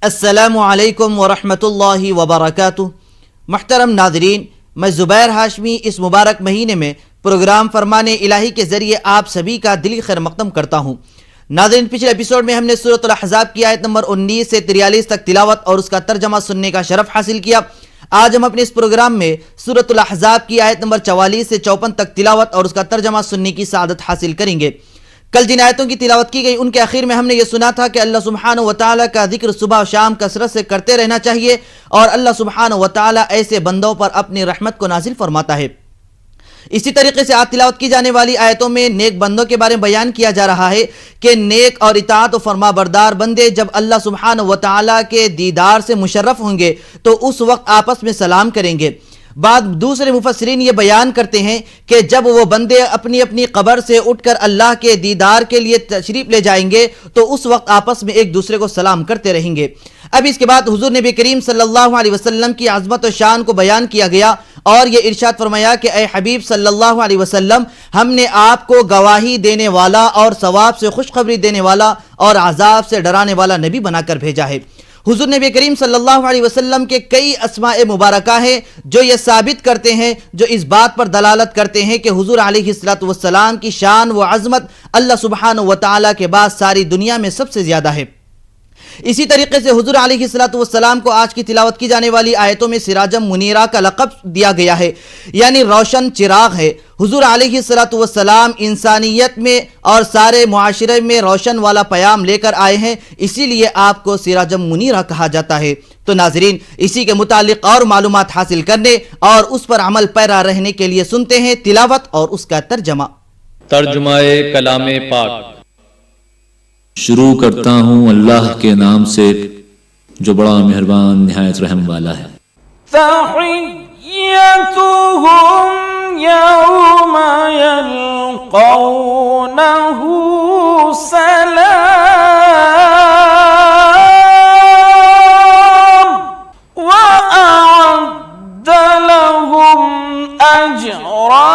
السلام علیکم ورحمۃ اللہ وبرکاتہ۔ محترم ناظرین، میں زبیر ہاشمی اس مبارک مہینے میں پروگرام فرمان الہی کے ذریعے آپ سبھی کا دلی خیر مقدم کرتا ہوں۔ ناظرین، پچھلے ایپیسوڈ میں ہم نے سورۃ الاحزاب کی آیت نمبر 19 سے 43 تک تلاوت اور اس کا ترجمہ سننے کا شرف حاصل کیا۔ آج ہم اپنے اس پروگرام میں سورۃ الاحزاب کی آیت نمبر 44 سے 54 تک تلاوت اور اس کا ترجمہ سننے کی سعادت حاصل کریں گے۔ کل جن آیتوں کی تلاوت کی گئی ان کے آخر میں ہم نے یہ سنا تھا کہ اللہ سبحانہ و تعالیٰ کا ذکر صبح و شام کثرت سے کرتے رہنا چاہیے، اور اللہ سبحانہ و تعالیٰ ایسے بندوں پر اپنی رحمت کو نازل فرماتا ہے۔ اسی طریقے سے آج تلاوت کی جانے والی آیتوں میں نیک بندوں کے بارے میں بیان کیا جا رہا ہے کہ نیک اور اطاعت و فرما بردار بندے جب اللہ سبحانہ و تعالیٰ کے دیدار سے مشرف ہوں گے تو اس وقت آپس میں سلام کریں گے۔ بعد دوسرے مفسرین یہ بیان کرتے ہیں کہ جب وہ بندے اپنی اپنی قبر سے اٹھ کر اللہ کے دیدار کے لیے تشریف لے جائیں گے تو اس وقت آپس میں ایک دوسرے کو سلام کرتے رہیں گے۔ اب اس کے بعد حضور نبی کریم صلی اللہ علیہ وسلم کی عظمت و شان کو بیان کیا گیا، اور یہ ارشاد فرمایا کہ اے حبیب صلی اللہ علیہ وسلم، ہم نے آپ کو گواہی دینے والا اور ثواب سے خوشخبری دینے والا اور عذاب سے ڈرانے والا نبی بنا کر بھیجا ہے۔ حضور نبی کریم صلی اللہ علیہ وسلم کے کئی اسماء مبارکہ ہیں جو یہ ثابت کرتے ہیں، جو اس بات پر دلالت کرتے ہیں کہ حضور علیہ السلام کی شان و عظمت اللہ سبحانہ و تعالیٰ کے بعد ساری دنیا میں سب سے زیادہ ہے۔ اسی طریقے سے حضور علیہ السلام کو آج کی تلاوت کی جانے والی آیتوں میں سراجم منیرہ کا لقب دیا گیا ہے، یعنی روشن چراغ ہے۔ حضور علیہ السلام انسانیت میں اور سارے معاشرے میں روشن والا پیام لے کر آئے ہیں، اسی لیے آپ کو سراجم منیرہ کہا جاتا ہے۔ تو ناظرین، اسی کے متعلق اور معلومات حاصل کرنے اور اس پر عمل پیرا رہنے کے لیے سنتے ہیں تلاوت اور اس کا ترجمہ۔ ترجمہ کلام پاک۔ شروع کرتا ہوں اللہ کے نام سے جو بڑا مہربان نہایت رحم والا ہے۔ تحیتهم یوم یلقونه سلام وأعد لهم أجرا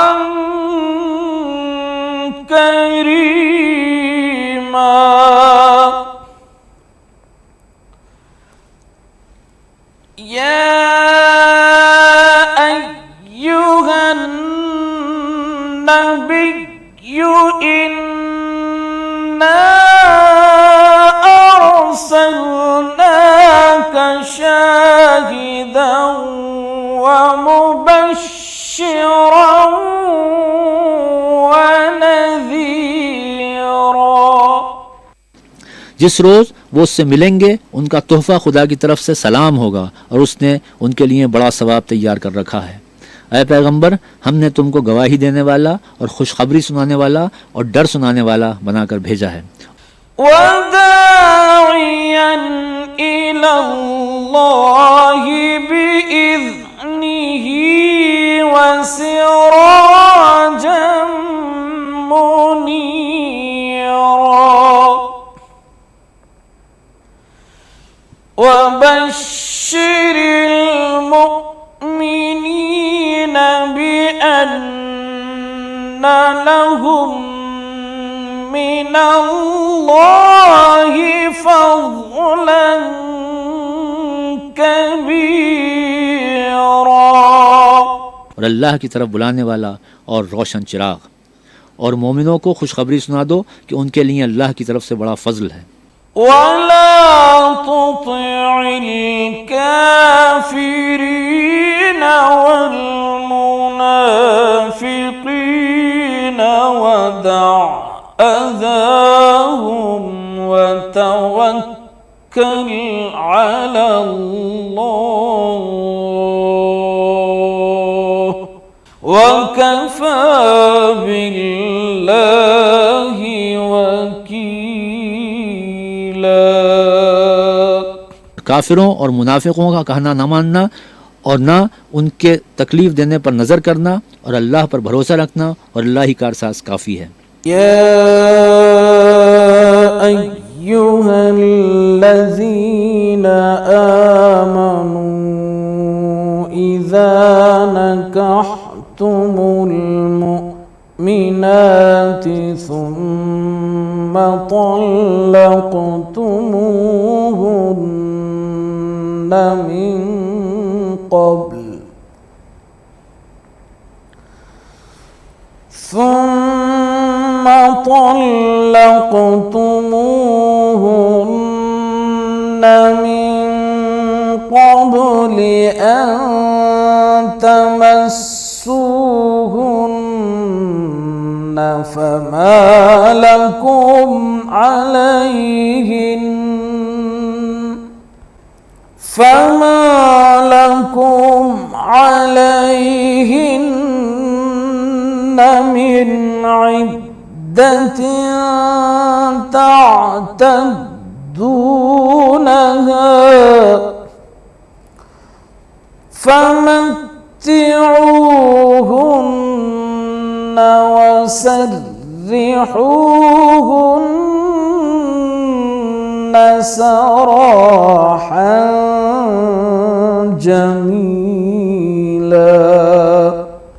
كريما۔ شاهدا ومبشرا ونذيرا۔ جس روز وہ اس سے ملیں گے ان کا تحفہ خدا کی طرف سے سلام ہوگا، اور اس نے ان کے لیے بڑا ثواب تیار کر رکھا ہے۔ اے پیغمبر، ہم نے تم کو گواہی دینے والا اور خوشخبری سنانے والا اور ڈر سنانے والا بنا کر بھیجا ہے۔ وداعيا إلى الله بإذنه وسراجا منيرا وبشر المؤمنين بأن لهم من اللہ فضلا کبیرا۔ اور اللہ کی طرف بلانے والا اور روشن چراغ، اور مومنوں کو خوشخبری سنا دو کہ ان کے لیے اللہ کی طرف سے بڑا فضل ہے۔ وَلَا تُطِعِ الْكَافِرِينَ وَالْمُنَافِقِينَ وَدَعْ أَذَاهُمْ وَتَوَكَّلْ عَلَى اللَّهِ وَكَفَى بِاللَّهِ وَكِيلًا۔ کافروں اور منافقوں کا کہنا نہ ماننا اور نہ ان کے تکلیف دینے پر نظر کرنا، اور اللہ پر بھروسہ رکھنا، اور اللہ ہی کارساز کافی ہے۔ يا أيها الذين آمنوا إذا نكحتم المؤمنات ثم طلقتموهن من قبل ثم طلقتموهن من قبل أن تمسوهن فما لكم عليهن من عدة تعتدونها فمتعوهن وسرحوهن سراحا جميلا।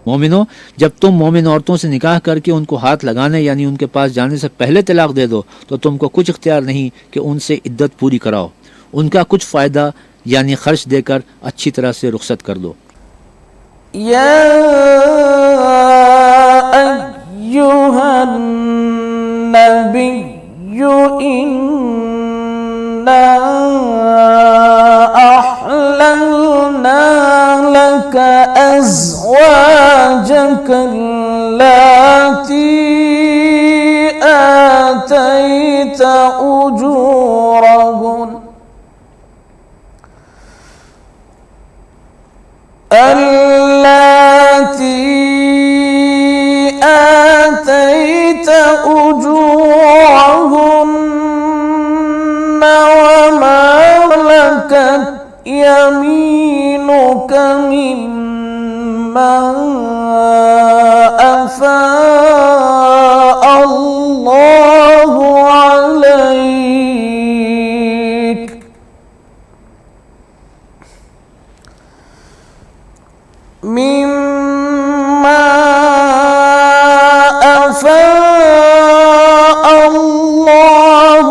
मोमिनो, जब तुम मोमिन औरतों से निकाह करके उनको हाथ लगाने यानी उनके पास जाने से पहले तलाक दे दो तो तुमको कुछ इख्तियार नहीं कि उनसे इद्दत पूरी कराओ, उनका कुछ फ़ायदा यानी खर्च देकर अच्छी तरह से रुखसत कर दो। या अय्युहन नबिय्यु इन्ना अहललना लक أزواجك التي آتيت أجورهن وما ملكت يمينك مما أفاء الله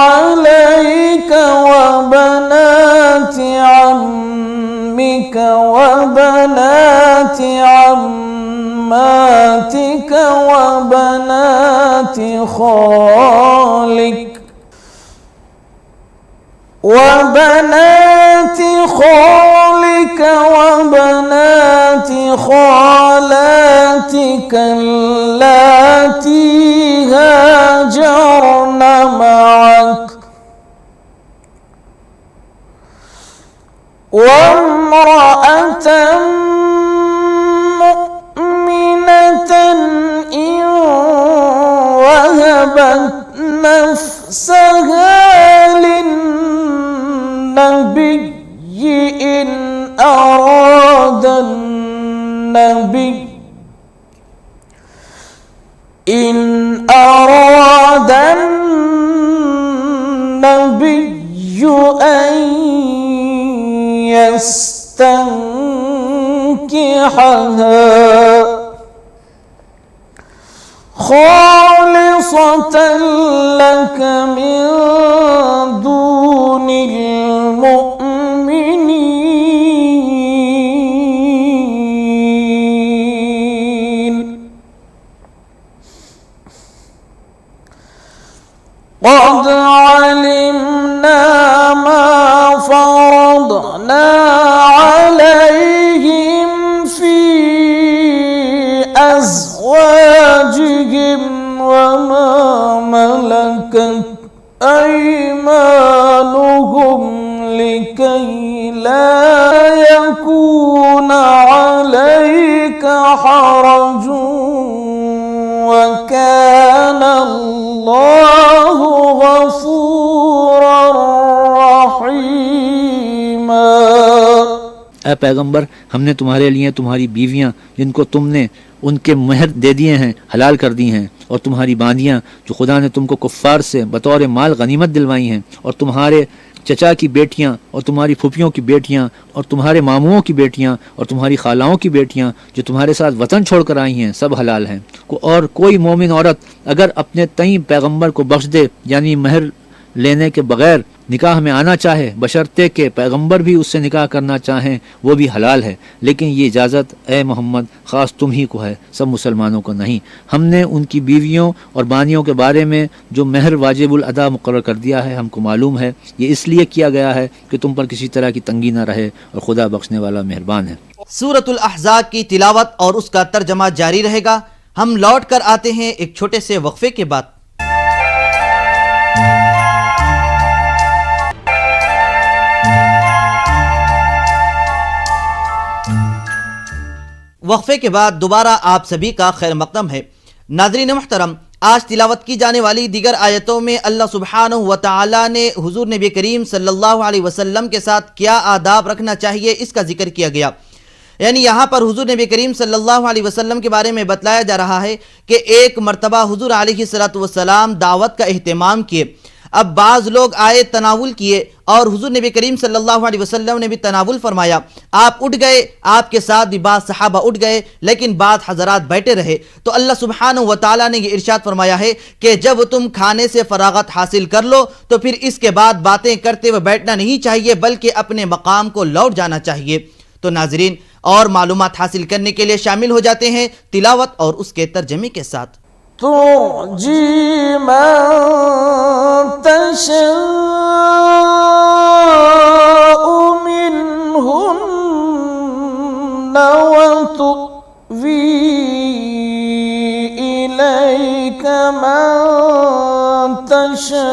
عليك وبنات عمك وبنات عماتك وبنات خالك وبنات خالاتك اللاتي هاجرن معك وامرأة مؤمنة إن وهبت نفسها للنبي إن أراد النبي أن يستنكحها خالصة لك من دون المؤمنين قد علمنا ما فرضنا عليهم في أزواجهم وما ملكت أيمانهم لكي لا يكون عليك حرج وكان الله غفورا رحيما। ऐ पैगंबर, हमने तुम्हारे लिए तुम्हारी बीवियां जिनको तुमने उनके महर दे दिए हैं हलाल कर दी हैं, और तुम्हारी बांदियां जो खुदा ने तुमको कुफ्फार से बतौर माल गनीमत दिलवाई हैं, और तुम्हारे चचा की बेटियां और तुम्हारी फूफियों की बेटियां और तुम्हारे मामुओं की बेटियां और तुम्हारी खालाओं की बेटियां जो तुम्हारे साथ वतन छोड़कर आई हैं, सब हलाल हैं। और कोई मोमिन औरत अगर अपने तई पैगंबर को बख्श दे यानी महर लेने के बगैर निकाह में आना चाहे, बशर्ते के पैगंबर भी उससे निकाह करना चाहें, वो भी हलाल है। लेकिन ये इजाज़त ए मोहम्मद ख़ास तुम ही को है, सब मुसलमानों को नहीं। हमने उनकी बीवियों और बानियों के बारे में जो महर वाजिबुल अदा मुक़र्रर कर दिया है, हमको मालूम है ये इसलिए किया गया है कि तुम पर किसी तरह की तंगी ना रहे, और खुदा बख्शने वाला मेहरबान है। सूरतुल अहज़ाब की तिलावत और उसका तर्जमा जारी रहेगा। हम लौट कर आते हैं एक छोटे से वक्फे के बाद। वक्फे के बाद दोबारा आप सभी का खैर मक़दम है। नाज़रीन मुहतरम, आज तिलावत की जाने वाली दीगर आयतों में अल्लाह सुब्हानहु व तआला ने हुजूर नबी करीम सल्लल्लाहु अलैहि वसल्लम के साथ क्या आदाब रखना चाहिए इसका जिक्र किया गया। यानी यहाँ पर हुजूर नबी करीम सल्लल्लाहु अलैहि वसल्लम के बारे में बतलाया जा रहा है कि एक मरतबा हुजूर अलैहिस्सलातु वस्सलाम दावत का एहतमाम किए। अब बाज़ लोग आए, तनावुल किए, और हुजूर नबी करीम सल्लल्लाहु अलैहि वसल्लम ने भी तनावुल फरमाया। आप उठ गए, आपके साथ भी बाज़ सहाबा उठ गए, लेकिन बाज़ हज़रात बैठे रहे। तो अल्लाह सुब्हानहु व तआला ने ये इरशाद फरमाया है कि जब तुम खाने से फरागत हासिल कर लो तो फिर इसके बाद बातें करते हुए बैठना नहीं चाहिए, बल्कि अपने मकाम को लौट जाना चाहिए। तो नाज़रीन, और मालूमात हासिल करने के लिए शामिल हो जाते हैं तिलावत और उसके तर्जमे के साथ। तुरजी मन तशाउ मिनहुन्न व तुवी इलैका मन तशाउ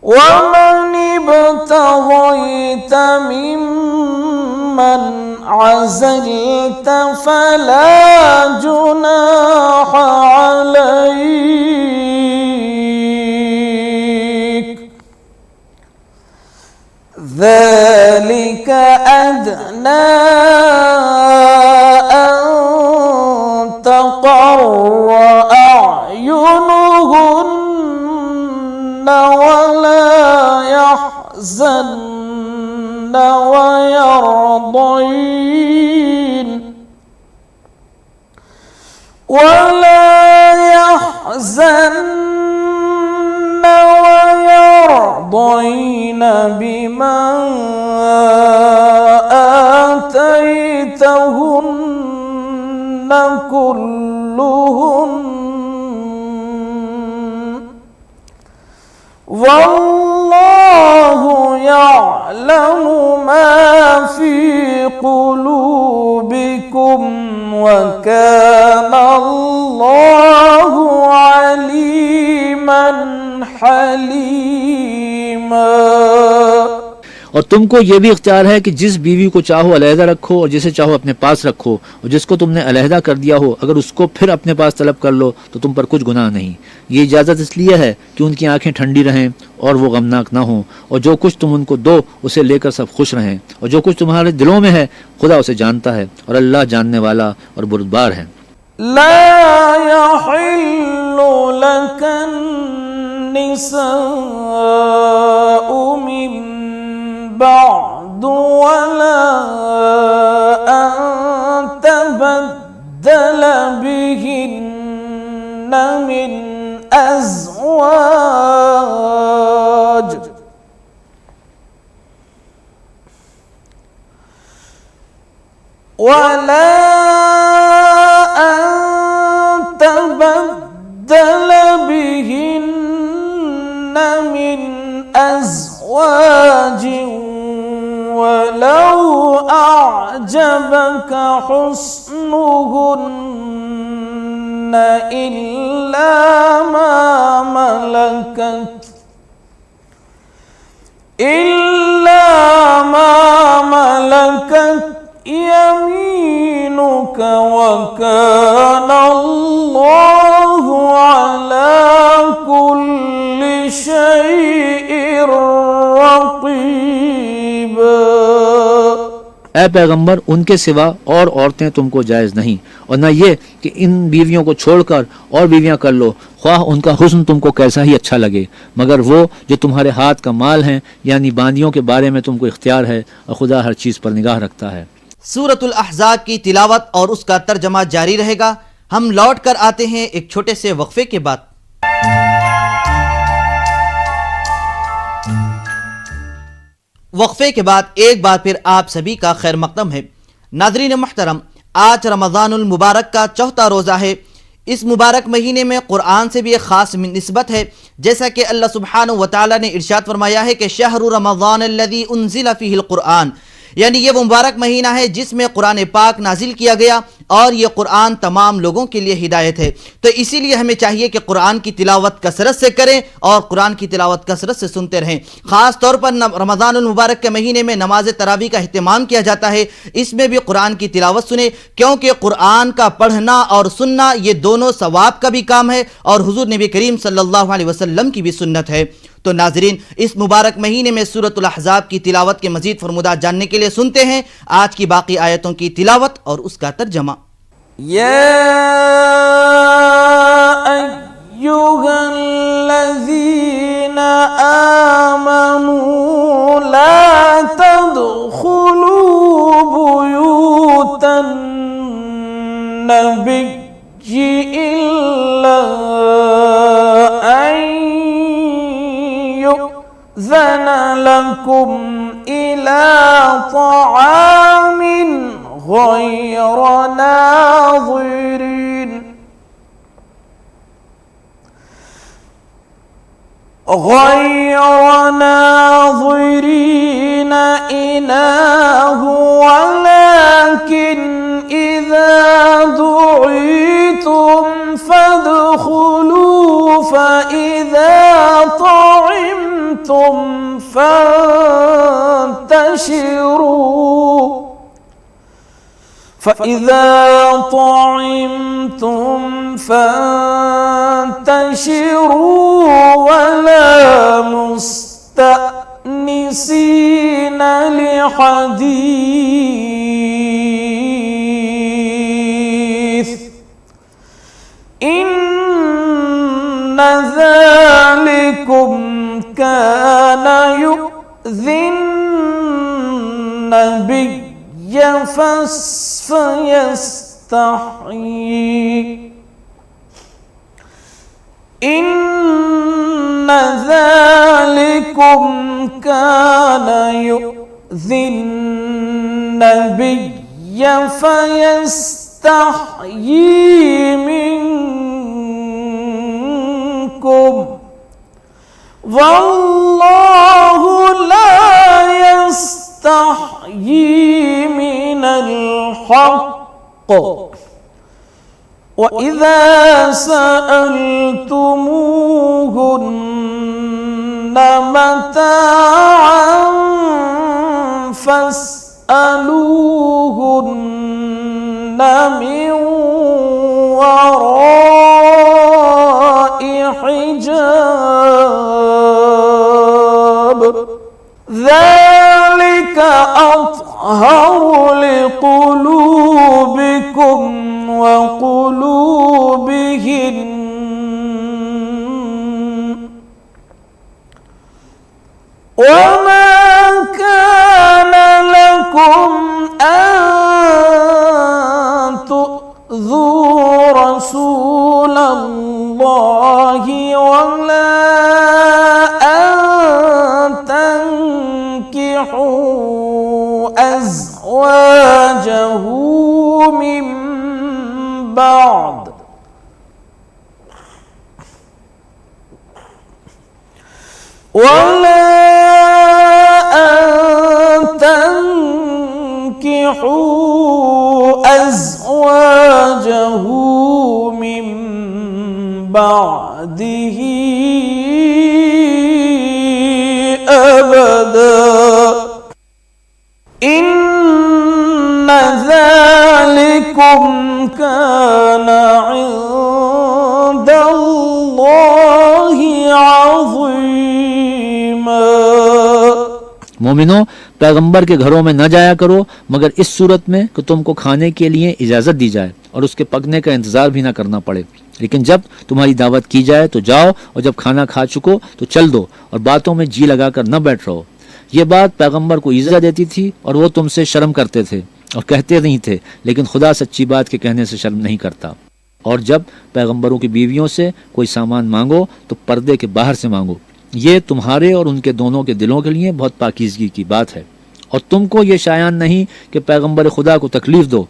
वमन इब्तग़ैत मिम्मन अज़लत फला जुनाह अलैक ज़ालिका अदना अन तक़र्र अयुनुहुन्न वला यहज़न्न वयरضين بما آتيتهن كلهن والله يعلم ما في قلوبكم وكان الله عليما حليما। और तुमको ये भी इख्तियार है कि जिस बीवी को चाहो अलहदा रखो और जिसे चाहो अपने पास रखो, और जिसको तुमने अलहदा कर दिया हो अगर उसको फिर अपने पास तलब कर लो तो तुम पर कुछ गुनाह नहीं। ये इजाज़त इसलिए है कि उनकी आंखें ठंडी रहें और वो गमनाक ना हों, और जो कुछ तुम उनको दो उसे लेकर सब खुश रहें, और जो कुछ तुम्हारे दिलों में है खुदा उसे जानता है, और अल्लाह जानने वाला और बुरदबार है। ला यहिल्लु लकन निसाउ मिन बअदु वला अन तबद्दल बिहिन्न मिन अज़वाज वला तबद्दल बिहिन्न मिन अज़वाज वलौ अअजबका हुस्नुहुन्न इल्ला मा मलकत यमीनुक वकान अल्लाहु अला कुल्लि शैइन रक़ीब। ऐ पैगंबर, उनके सिवा और औरतें तुमको जायज़ नहीं, और न ये कि इन बीवियों को छोड़कर और बीवियां कर लो, ख्वाह उनका हुस्न तुमको कैसा ही अच्छा लगे, मगर वो जो तुम्हारे हाथ का माल हैं यानी बांदियों के बारे में तुमको इख्तियार है, और खुदा हर चीज़ पर निगाह रखता है। सूरतुल अहज़ाब की तिलावत और उसका तर्जमा जारी रहेगा। हम लौट कर आते हैं एक छोटे से वक्फे के बाद। वक्फे के बाद एक बार फिर आप सभी का खैर मकदम है। नाज़रीन मुहतरम, आज रमज़ानुल मुबारक का चौथा रोज़ा है। इस मुबारक महीने में कुरान से भी एक ख़ास निस्बत है, जैसा कि अल्लाह सुब्हानहु व तआला ने इरशाद फरमाया है कि शहरु रमज़ान अल्लज़ी उन्ज़िला फ़ीहिल कुरान, यानी ये वो मुबारक महीना है जिसमें कुरान पाक नाजिल किया गया और ये कुरान तमाम लोगों के लिए हिदायत है। तो इसीलिए हमें चाहिए कि कुरान की तिलावत कसरत से करें और कुरान की तिलावत कसरत से सुनते रहें। ख़ास तौर पर रमज़ानुल मुबारक के महीने में नमाज तरावी का अहतमाम किया जाता है, इसमें भी कुरान की तिलावत सुने, क्योंकि कुरान का पढ़ना और सुनना ये दोनों सवाब का भी काम है और हुज़ूर नबी करीम सल्लल्लाहु अलैहि वसल्लम की भी सुन्नत है। तो नाज़रीन, इस मुबारक महीने में सूरतुल अहज़ाब की तिलावत के मज़ीद फरमुदात जानने के लिए सुनते हैं आज की बाकी आयतों की तिलावत और उसका तर्जमा। या अय्युहल्लज़ीना आमनू ला तदखुलू बुयूतन नबिय्यि इल्ला ज़न लकुम इला तआमिन गैर नाज़िरीन इनाहु वलाकिन इज़ा दुईतुम फदखुलू फइज़ा طعمتم فانتشروا ولا مستأنسين لحديث إن ذلكم كان يؤذي النبي فيستحيي إن ذلكم كان يؤذي النبي فيستحيي منكم والله لا يستحيي من الحق وإذا سألتموهن متاعا فاسألوهن من وراء حجاب ذلك أطهر لقلوبكم وقلوبهن وما كان لكم أن تؤذوا رسول الله ولا أن تنكحوا أزواجه من بعد ولا أن تنكحوا أزواجه من بعده أبدا إن ذلكم كان عند الله عظيما। मोमिनो, पैगंबर के घरों में न जाया करो मगर इस सूरत में कि तुमको खाने के लिए इजाज़त दी जाए और उसके पकने का इंतज़ार भी ना करना पड़े। लेकिन जब तुम्हारी दावत की जाए तो जाओ और जब खाना खा चुको तो चल दो और बातों में जी लगाकर न बैठ रहो। ये बात पैगंबर को ईज़ा देती थी और वो तुमसे शर्म करते थे और कहते नहीं थे, लेकिन खुदा सच्ची बात के कहने से शर्म नहीं करता। اور جب پیغمبروں کی بیویوں سے کوئی سامان مانگو تو پردے کے باہر سے مانگو، یہ تمہارے اور ان کے دونوں کے دلوں کے لیے بہت پاکیزگی کی بات ہے۔ اور تم کو یہ شایان نہیں کہ پیغمبر خدا کو تکلیف دو،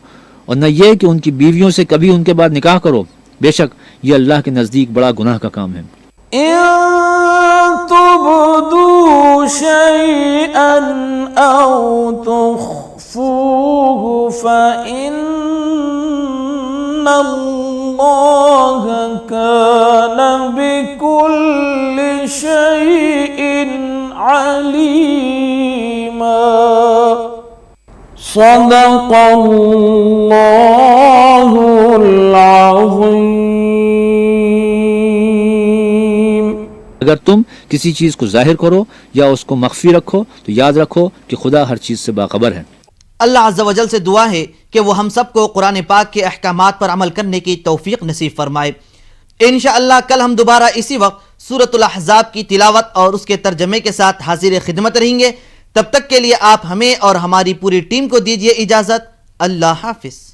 اور نہ یہ کہ ان کی بیویوں سے کبھی ان کے بعد نکاح کرو، بے شک یہ اللہ کے نزدیک بڑا گناہ کا کام ہے۔ إن تبدوا شيئا أو تخفوه فإن الله كان بكل شيء عليما صدق الله العظيم۔ اگر تم کسی چیز کو ظاہر کرو یا اس کو مخفی رکھو تو یاد رکھو کہ خدا ہر چیز سے باخبر ہے۔ اللہ عز و جل سے دعا ہے کہ وہ ہم سب کو قرآن پاک کے احکامات پر عمل کرنے کی توفیق نصیب فرمائے۔ انشاءاللہ کل ہم دوبارہ اسی وقت سورۃ الاحزاب کی تلاوت اور اس کے ترجمے کے ساتھ حاضر خدمت رہیں گے۔ تب تک کے لیے آپ ہمیں اور ہماری پوری ٹیم کو دیجیے اجازت۔ اللہ حافظ۔